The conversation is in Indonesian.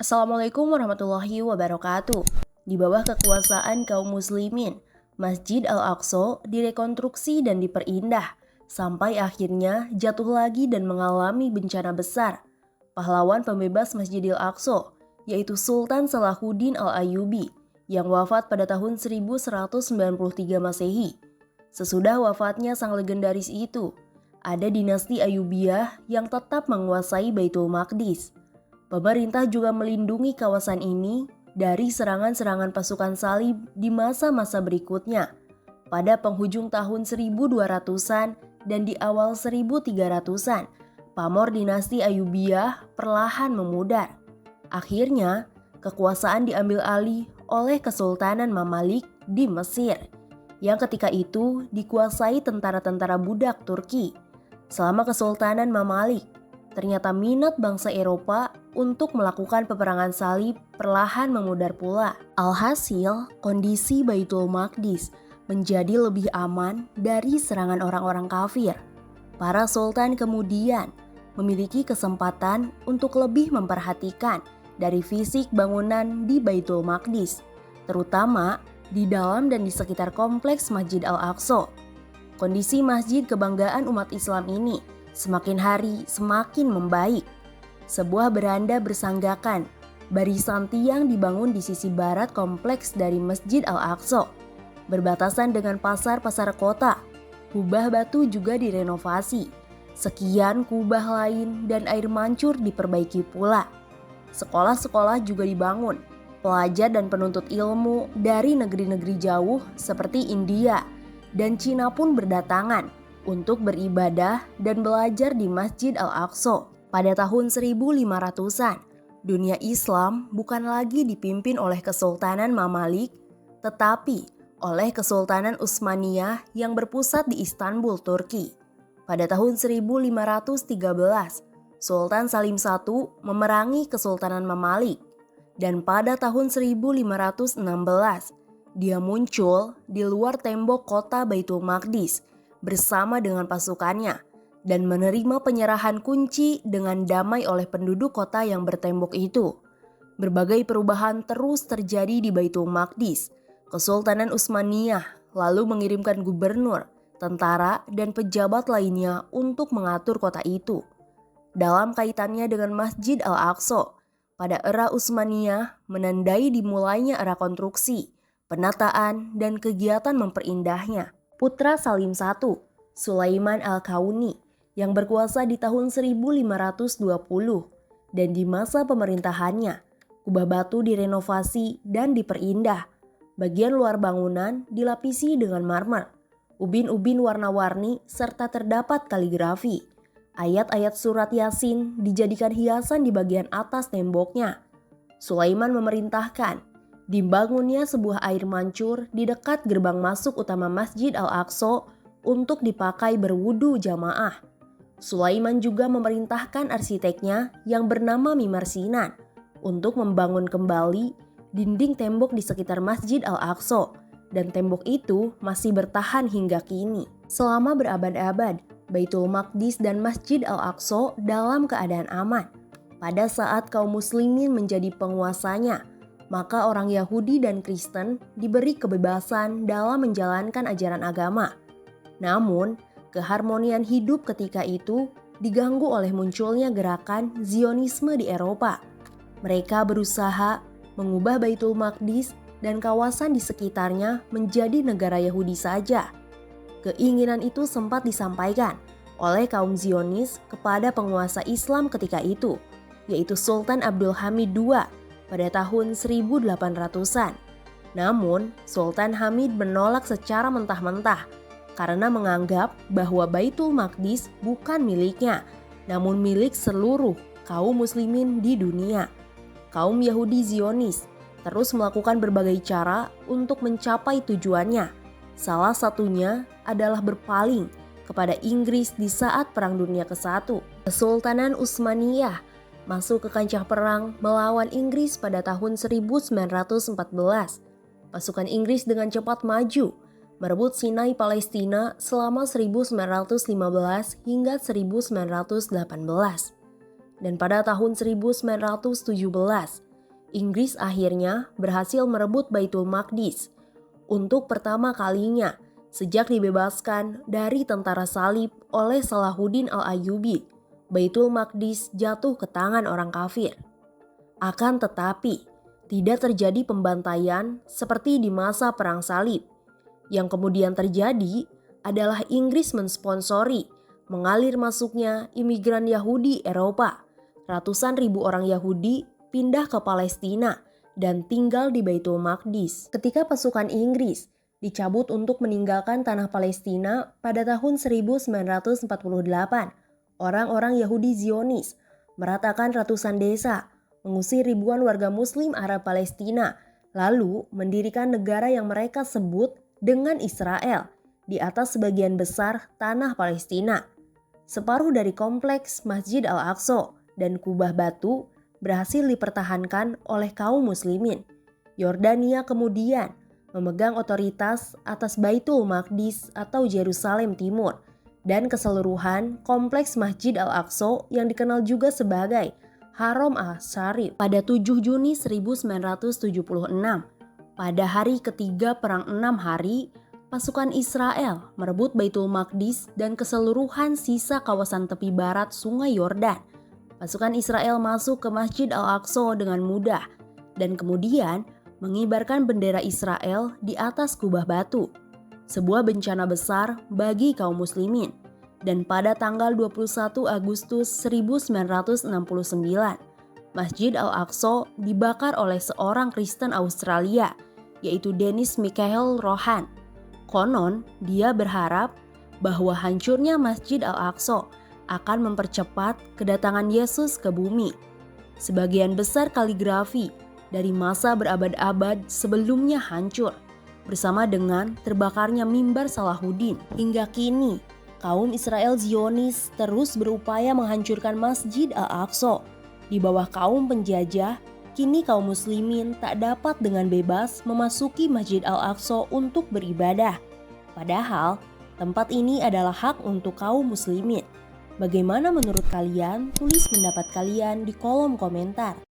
Assalamualaikum warahmatullahi wabarakatuh. Di bawah kekuasaan kaum muslimin, Masjid Al-Aqsa direkonstruksi dan diperindah, sampai akhirnya jatuh lagi dan mengalami bencana besar. Pahlawan pembebas Masjidil Aqsa, yaitu Sultan Salahuddin Al-Ayyubi, yang wafat pada tahun 1193 Masehi. Sesudah wafatnya sang legendaris itu, ada dinasti Ayyubiyah yang tetap menguasai Baitul Maqdis. Pemerintah juga melindungi kawasan ini dari serangan-serangan pasukan salib di masa-masa berikutnya. Pada penghujung tahun 1200-an dan di awal 1300-an, pamor dinasti Ayyubiyah perlahan memudar. Akhirnya, kekuasaan diambil alih oleh Kesultanan Mamalik di Mesir, yang ketika itu dikuasai tentara-tentara budak Turki. Selama Kesultanan Mamalik, ternyata minat bangsa Eropa untuk melakukan peperangan salib perlahan memudar pula. Alhasil, kondisi Baitul Maqdis menjadi lebih aman dari serangan orang-orang kafir. Para sultan kemudian memiliki kesempatan untuk lebih memperhatikan dari fisik bangunan di Baitul Maqdis, terutama di dalam dan di sekitar kompleks Masjid Al-Aqsa. Kondisi masjid kebanggaan umat Islam ini semakin hari semakin membaik. Sebuah beranda bersanggakan, barisan tiang dibangun di sisi barat kompleks dari Masjid Al-Aqsa. Berbatasan dengan pasar-pasar kota, kubah batu juga direnovasi. Sekian kubah lain dan air mancur diperbaiki pula. Sekolah-sekolah juga dibangun. Pelajar dan penuntut ilmu dari negeri-negeri jauh seperti India dan Cina pun berdatangan untuk beribadah dan belajar di Masjid Al-Aqsa. Pada tahun 1500-an, dunia Islam bukan lagi dipimpin oleh Kesultanan Mamalik, tetapi oleh Kesultanan Utsmaniyah yang berpusat di Istanbul, Turki. Pada tahun 1513, Sultan Salim I memerangi Kesultanan Mamalik, dan pada tahun 1516, dia muncul di luar tembok kota Baitul Maqdis bersama dengan pasukannya dan menerima penyerahan kunci dengan damai oleh penduduk kota yang bertembok itu. Berbagai perubahan terus terjadi di Baitul Maqdis. Kesultanan Utsmaniyah lalu mengirimkan gubernur, tentara, dan pejabat lainnya untuk mengatur kota itu. Dalam kaitannya dengan Masjid Al-Aqsa, pada era Utsmaniyah menandai dimulainya era konstruksi, penataan, dan kegiatan memperindahnya. Putra Salim I, Sulaiman Al-Kauni, yang berkuasa di tahun 1520, dan di masa pemerintahannya, kubah batu direnovasi dan diperindah. Bagian luar bangunan dilapisi dengan marmer, ubin-ubin warna-warni, serta terdapat kaligrafi. Ayat-ayat surat Yasin dijadikan hiasan di bagian atas temboknya. Sulaiman memerintahkan dibangunnya sebuah air mancur di dekat gerbang masuk utama Masjid Al-Aqsa untuk dipakai berwudu jamaah. Sulaiman juga memerintahkan arsiteknya yang bernama Mimar Sinan untuk membangun kembali dinding tembok di sekitar Masjid Al-Aqsa, dan tembok itu masih bertahan hingga kini. Selama berabad-abad, Baitul Maqdis dan Masjid Al-Aqsa dalam keadaan aman. Pada saat kaum muslimin menjadi penguasanya, maka orang Yahudi dan Kristen diberi kebebasan dalam menjalankan ajaran agama. Namun, keharmonian hidup ketika itu diganggu oleh munculnya gerakan Zionisme di Eropa. Mereka berusaha mengubah Baitul Maqdis dan kawasan di sekitarnya menjadi negara Yahudi saja. Keinginan itu sempat disampaikan oleh kaum Zionis kepada penguasa Islam ketika itu, yaitu Sultan Abdul Hamid II pada tahun 1800-an. Namun, Sultan Hamid menolak secara mentah-mentah karena menganggap bahwa Baitul Maqdis bukan miliknya, namun milik seluruh kaum muslimin di dunia. Kaum Yahudi Zionis terus melakukan berbagai cara untuk mencapai tujuannya. Salah satunya adalah berpaling kepada Inggris di saat Perang Dunia ke-1. Kesultanan Utsmaniyah masuk ke kancah perang melawan Inggris pada tahun 1914. Pasukan Inggris dengan cepat maju, merebut Sinai Palestina selama 1915 hingga 1918. Dan pada tahun 1917, Inggris akhirnya berhasil merebut Baitul Maqdis untuk pertama kalinya sejak dibebaskan dari tentara salib oleh Salahuddin Al-Ayyubi. Baitul Maqdis jatuh ke tangan orang kafir. Akan tetapi, tidak terjadi pembantaian seperti di masa Perang Salib. Yang kemudian terjadi adalah Inggris mensponsori mengalir masuknya imigran Yahudi Eropa. Ratusan ribu orang Yahudi pindah ke Palestina dan tinggal di Baitul Maqdis. Ketika pasukan Inggris dicabut untuk meninggalkan tanah Palestina pada tahun 1948, orang-orang Yahudi Zionis meratakan ratusan desa, mengusir ribuan warga Muslim Arab Palestina, lalu mendirikan negara yang mereka sebut dengan Israel di atas sebagian besar tanah Palestina. Separuh dari kompleks Masjid Al-Aqsa dan Kubah Batu berhasil dipertahankan oleh kaum muslimin. Yordania kemudian memegang otoritas atas Baitul Maqdis atau Yerusalem Timur dan keseluruhan kompleks Masjid Al-Aqsa yang dikenal juga sebagai Haram Al-Sharif. Pada 7 Juni 1976, pada hari ketiga Perang 6 Hari, pasukan Israel merebut Baitul Maqdis dan keseluruhan sisa kawasan tepi barat Sungai Yordan. Pasukan Israel masuk ke Masjid Al-Aqsa dengan mudah dan kemudian mengibarkan bendera Israel di atas kubah batu. Sebuah bencana besar bagi kaum muslimin. Dan pada tanggal 21 Agustus 1969, Masjid Al-Aqsa dibakar oleh seorang Kristen Australia, yaitu Dennis Michael Rohan. Konon, dia berharap bahwa hancurnya Masjid Al-Aqsa akan mempercepat kedatangan Yesus ke bumi. Sebagian besar kaligrafi dari masa berabad-abad sebelumnya hancur, bersama dengan terbakarnya mimbar Salahuddin. Hingga kini, kaum Israel Zionis terus berupaya menghancurkan Masjid Al-Aqsa. Di bawah kaum penjajah, kini kaum muslimin tak dapat dengan bebas memasuki Masjid Al-Aqsa untuk beribadah. Padahal, tempat ini adalah hak untuk kaum muslimin. Bagaimana menurut kalian? Tulis pendapat kalian di kolom komentar.